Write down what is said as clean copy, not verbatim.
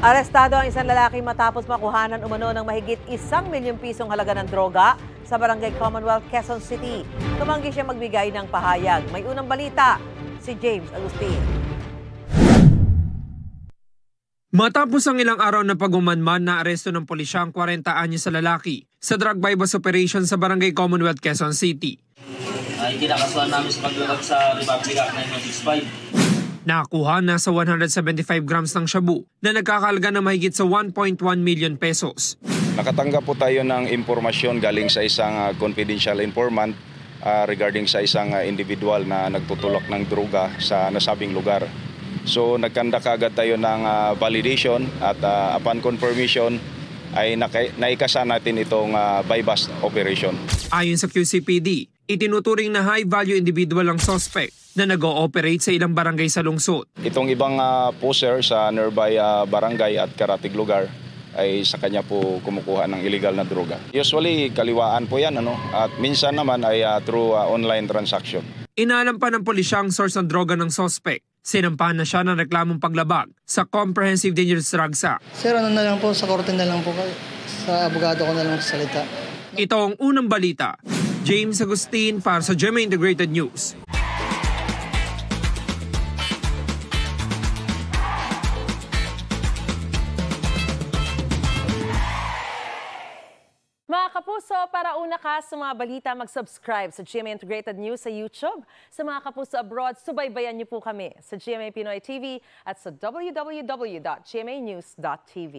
Arestado ang isang lalaki matapos makuhanan umano ng mahigit 1 milyong pisong halaga ng droga sa Barangay Commonwealth, Quezon City. Tumanggi siya magbigay ng pahayag. May unang balita, si James Agustin. Matapos ang ilang araw na pagumanman na aresto ng pulisya ang 40 anyos sa lalaki sa drug bypass operation sa Barangay Commonwealth, Quezon City. Hindi nakasuhan namin sa paglabag sa Republic Act 9165. Nakakuha na sa 175 grams ng shabu na nagkakahalaga na mahigit sa 1.1 million pesos. Nakatanggap po tayo ng impormasyon galing sa isang confidential informant regarding sa isang individual na nagtutulak ng droga sa nasabing lugar. So nagkanda kaagad tayo ng validation at upon confirmation ay naikasa natin itong bypass operation. Ayon sa QCPD, itinuturing na high-value individual ang suspect na nag-ooperate sa ilang barangay sa lungsod. Itong ibang poser sa nearby barangay at karatig lugar ay sa kanya po kumukuha ng illegal na droga. Usually kaliwaan po yan at minsan naman ay through online transaction. Inaalam pa ng pulisya ang source ng droga ng suspect. Sinampahan na siya ng reklamong paglabag sa Comprehensive Dangerous Drugs Act. Sir, na lang po, sa korte na lang po kayo. Sa abogado ko na lang salita. Ito ang unang balita. James Agustin para sa GMA Integrated News. Mga kapuso, para una ka sa mga balita, mag-subscribe sa GMA Integrated News sa YouTube. Sa mga kapuso abroad, subaybayan niyo po kami sa GMA Pinoy TV at sa www.gmanews.tv.